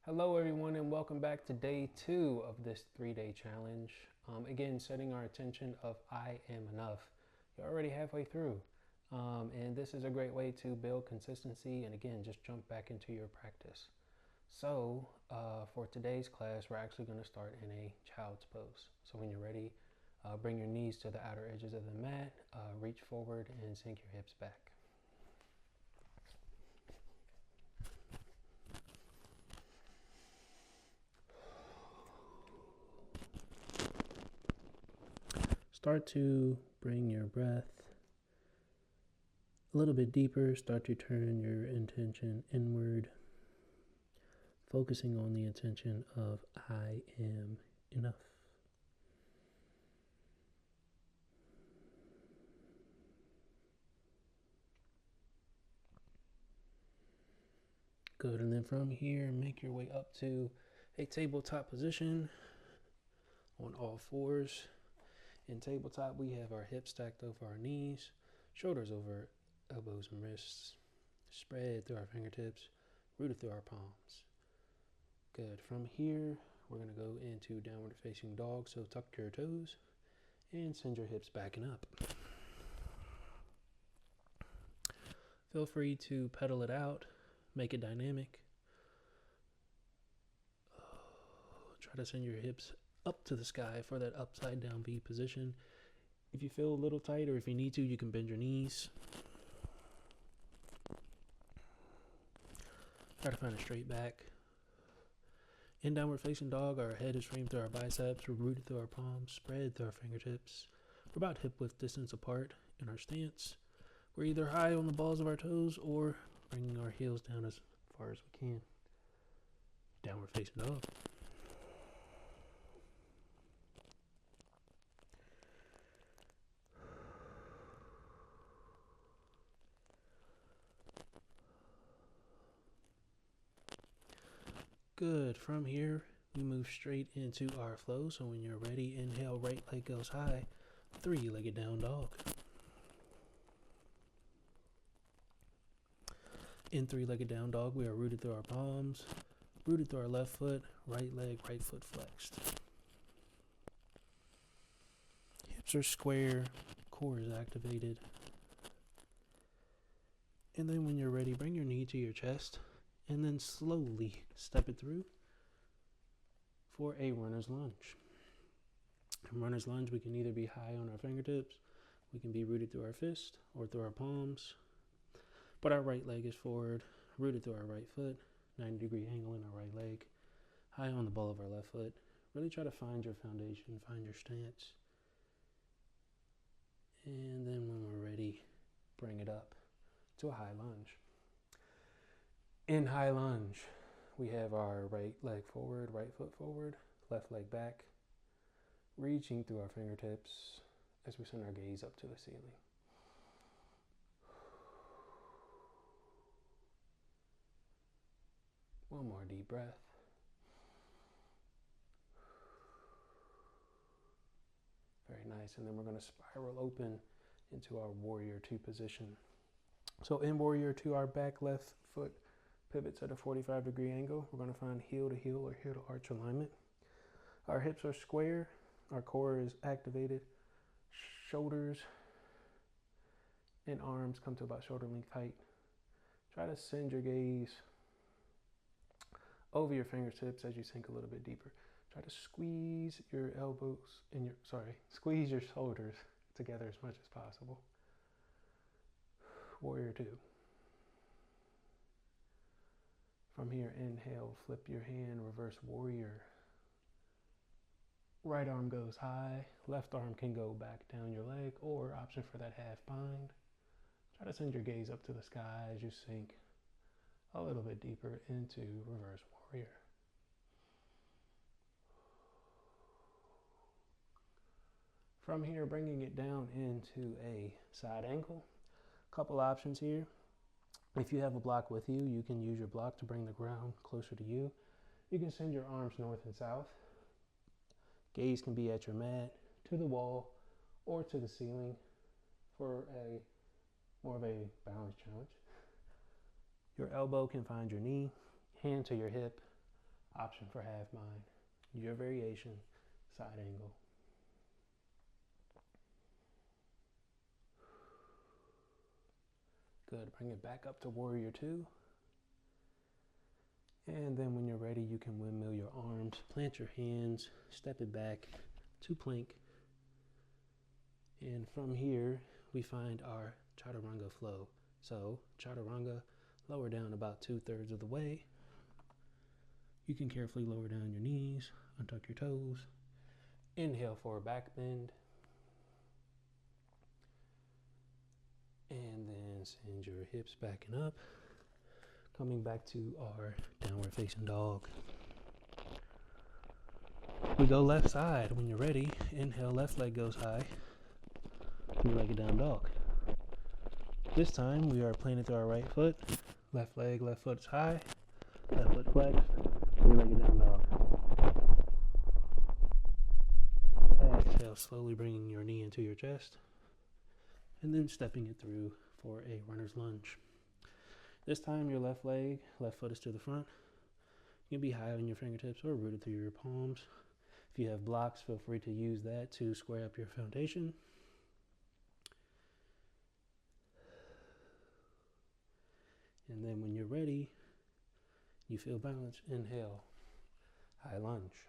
Hello everyone and welcome back to day 2 of this 3-day challenge. Again, setting our attention of I am enough. You're already halfway through. And this is a great way to build consistency and again, just jump back into your practice. So for today's class, we're actually going to start in a child's pose. So when you're ready, bring your knees to the outer edges of the mat, reach forward and sink your hips back. Start to bring your breath a little bit deeper. Start to turn your intention inward, focusing on the intention of I am enough. Good, and then from here, make your way up to a tabletop position on all fours. In tabletop, we have our hips stacked over our knees, shoulders over elbows and wrists, spread through our fingertips, rooted through our palms. Good. From here, we're going to go into downward facing dog, so tuck your toes and send your hips back and up. Feel free to pedal it out, make it dynamic. Try to send your hips up to the sky for that upside down V position. If you feel a little tight or if you need to, you can bend your knees. Try to find a straight back. In downward facing dog, our head is framed through our biceps, we're rooted through our palms, spread through our fingertips. We're about hip width distance apart in our stance. We're either high on the balls of our toes or bringing our heels down as far as we can. Downward facing dog. Good. From here, we move straight into our flow. So when you're ready, inhale, right leg goes high, 3-legged down dog. In 3-legged down dog, we are rooted through our palms, rooted through our left foot, right leg, right foot flexed. Hips are square, core is activated. And then when you're ready, bring your knee to your chest and then slowly step it through for a runner's lunge. In runner's lunge, we can either be high on our fingertips, we can be rooted through our fist or through our palms, but our right leg is forward, rooted through our right foot, 90-degree angle in our right leg, high on the ball of our left foot. Really try to find your foundation, find your stance. And then when we're ready, bring it up to a high lunge. In high lunge, we have our right leg forward, right foot forward, left leg back, reaching through our fingertips as we send our gaze up to the ceiling. One more deep breath. Very nice. And then we're going to spiral open into our warrior 2 position. So in warrior 2, our back left foot pivots at a 45-degree angle. We're going to find heel to heel or heel to arch alignment. Our hips are square. Our core is activated. Shoulders and arms come to about shoulder length height. Try to send your gaze over your fingertips as you sink a little bit deeper. Try to squeeze your elbows and squeeze your shoulders together as much as possible. Warrior 2. From here, inhale, flip your hand, reverse warrior. Right arm goes high, left arm can go back down your leg, or option for that half bind. Try to send your gaze up to the sky as you sink a little bit deeper into reverse warrior. From here, bringing it down into a side angle. Couple options here. If you have a block with you, you can use your block to bring the ground closer to you. You can send your arms north and south. Gaze can be at your mat, to the wall, or to the ceiling for more of a balance challenge. Your elbow can find your knee, hand to your hip, Option for half bind. Your variation, side angle. Good, bring it back up to warrior two. And then when you're ready, you can windmill your arms, plant your hands, step it back to plank. And from here, we find our chaturanga flow. So chaturanga, lower down about 2/3 of the way. You can carefully lower down your knees, untuck your toes. Inhale for a back bend. And then send your hips backing up. Coming back to our downward facing dog. We go left side. When you're ready, inhale, left leg goes high. Three-legged down dog. This time we are planted to our right foot. Left leg, left foot is high. Left foot flex. Three-legged down dog. Exhale, slowly bringing your knee into your chest. And then stepping it through for a runner's lunge. This time your left leg, left foot is to the front. You can be high on your fingertips or rooted through your palms. If you have blocks, feel free to use that to square up your foundation. And then when you're ready, you feel balance. Inhale, high lunge.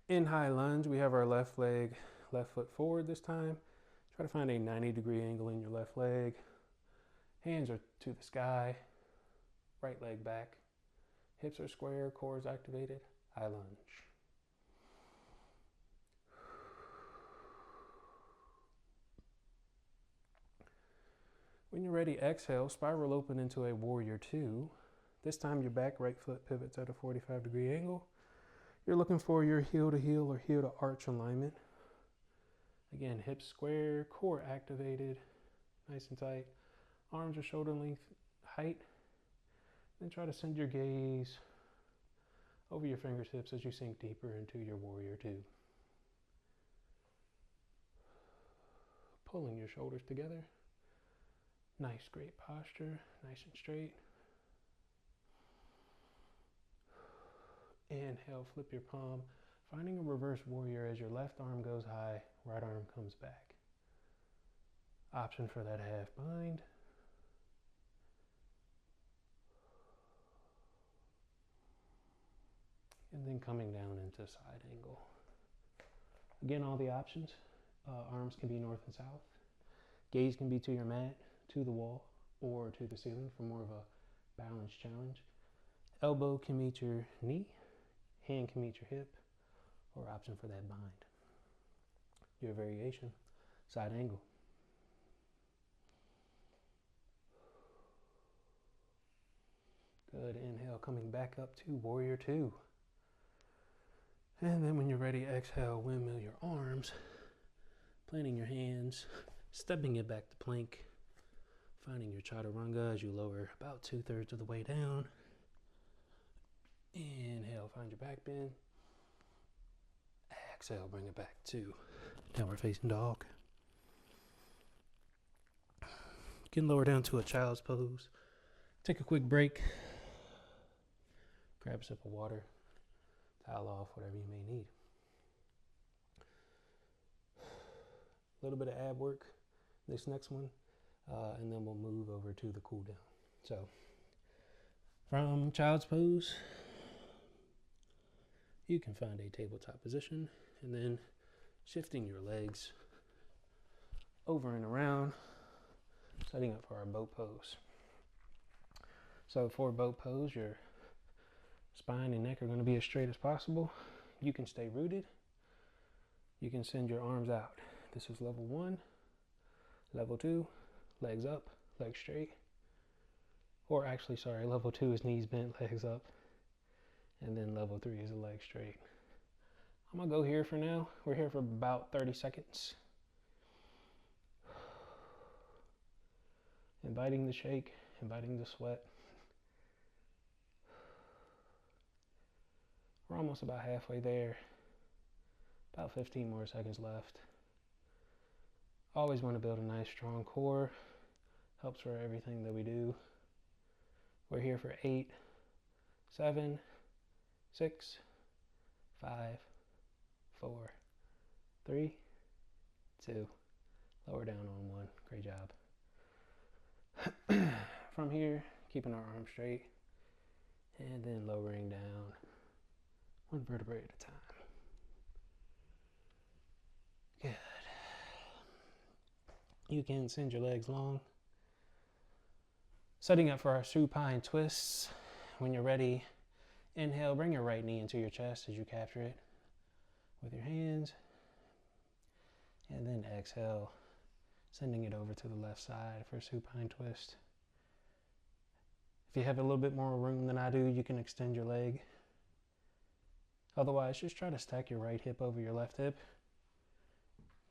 In high lunge, we have our left leg, left foot forward this time. Try to find a 90-degree angle in your left leg. Hands are to the sky, right leg back. Hips are square, core is activated, high lunge. When you're ready, exhale, spiral open into a warrior two. This time your back right foot pivots at a 45-degree angle. You're looking for your heel to heel or heel to arch alignment. Again, hips square, core activated, nice and tight. Arms are shoulder length height. Then try to send your gaze over your fingertips as you sink deeper into your warrior two. Pulling your shoulders together. Nice, great posture, nice and straight. Inhale, flip your palm, finding a reverse warrior as your left arm goes high, right arm comes back. Option for that half bind. And then coming down into side angle. Again, all the options. Arms can be north and south. Gaze can be to your mat, to the wall, or to the ceiling for more of a balanced challenge. Elbow can meet your knee. Hand can meet your hip, or option for that bind. Your variation, side angle. Good, inhale, coming back up to warrior two. And then when you're ready, exhale, windmill your arms, planting your hands, stepping it back to plank, finding your chaturanga as you lower about 2/3 of the way down. Inhale, find your back bend. Exhale, bring it back to downward facing dog. You can lower down to a child's pose. Take a quick break. Grab a sip of water. Towel off, whatever you may need. A little bit of ab work, this next one, and then we'll move over to the cool down. So, from child's pose, you can find a tabletop position, and then shifting your legs over and around, setting up for our boat pose. So for boat pose, your spine and neck are going to be as straight as possible. You can stay rooted. You can send your arms out. This is level 1. Level 2, legs up, legs straight. Or actually, sorry, level 2 is knees bent, legs up. And then level 3 is a leg straight. I'm going to go here for now. We're here for about 30 seconds. Inviting the shake, inviting the sweat. We're almost about halfway there. About 15 more seconds left. Always want to build a nice strong core. Helps for everything that we do. We're here for 8, 7, 6, 5, 4, 3, 2. Lower down on 1. Great job. From here, keeping our arms straight, and then lowering down 1 vertebrae at a time. Good. You can send your legs long. Setting up for our supine twists. When you're ready, inhale, bring your right knee into your chest as you capture it with your hands. And then exhale, sending it over to the left side for a supine twist. If you have a little bit more room than I do, you can extend your leg. Otherwise, just try to stack your right hip over your left hip.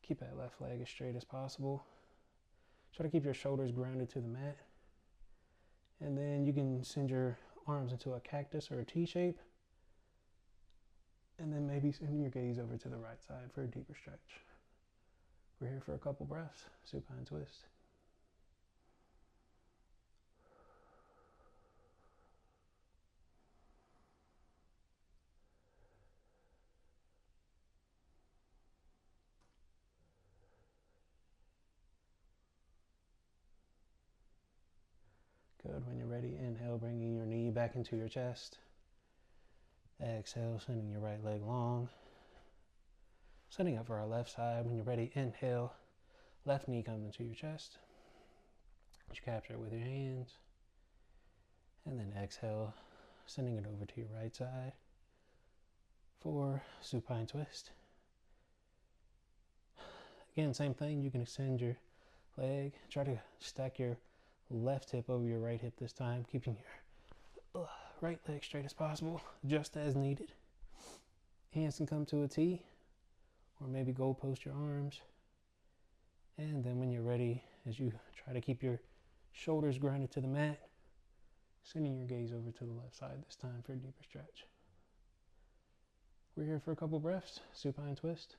Keep that left leg as straight as possible. Try to keep your shoulders grounded to the mat. And then you can send your arms into a cactus or a T shape. And then maybe sending your gaze over to the right side for a deeper stretch. We're here for a couple breaths. Supine twist. Good. When you're ready, inhale, bringing your knee back into your chest. Exhale, sending your right leg long. Setting up for our left side. When you're ready, inhale, left knee comes into your chest. You capture it with your hands. And then exhale, sending it over to your right side for supine twist. Again, same thing. You can extend your leg. Try to stack your left hip over your right hip this time, keeping your right leg straight as possible, just as needed. Hands can come to a T, or maybe goalpost your arms. And then when you're ready, as you try to keep your shoulders grounded to the mat, sending your gaze over to the left side this time for a deeper stretch. We're here for a couple breaths. Supine twist.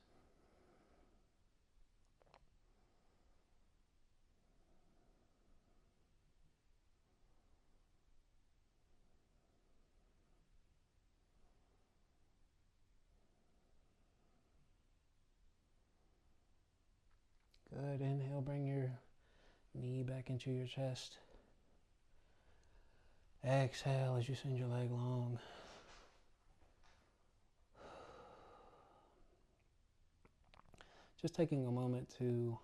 Good. Inhale, bring your knee back into your chest. Exhale as you send your leg long. Just taking a moment to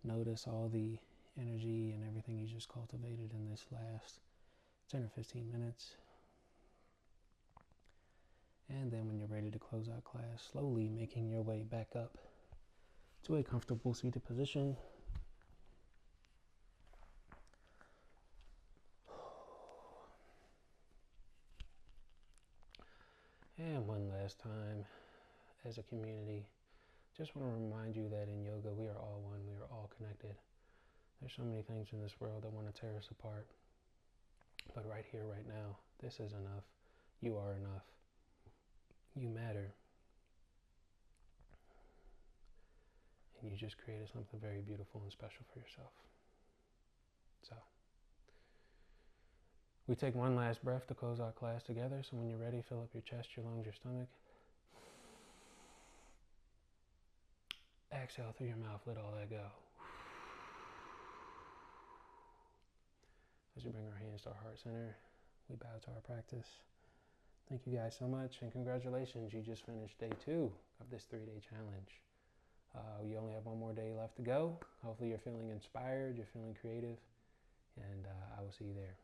notice all the energy and everything you just cultivated in this last 10 or 15 minutes. And then when you're ready to close out class, slowly making your way back up to a comfortable seated position. And one last time, as a community, just want to remind you that in yoga, we are all one, we are all connected. There's so many things in this world that want to tear us apart. But right here, right now, this is enough. You are enough. You matter. And you just created something very beautiful and special for yourself. So, we take one last breath to close out class together. So when you're ready, fill up your chest, your lungs, your stomach. Exhale through your mouth, let all that go. As we bring our hands to our heart center, we bow to our practice. Thank you guys so much, and congratulations, you just finished day 2 of this 3-day challenge. You only have one more day left to go. Hopefully you're feeling inspired, you're feeling creative, and I will see you there.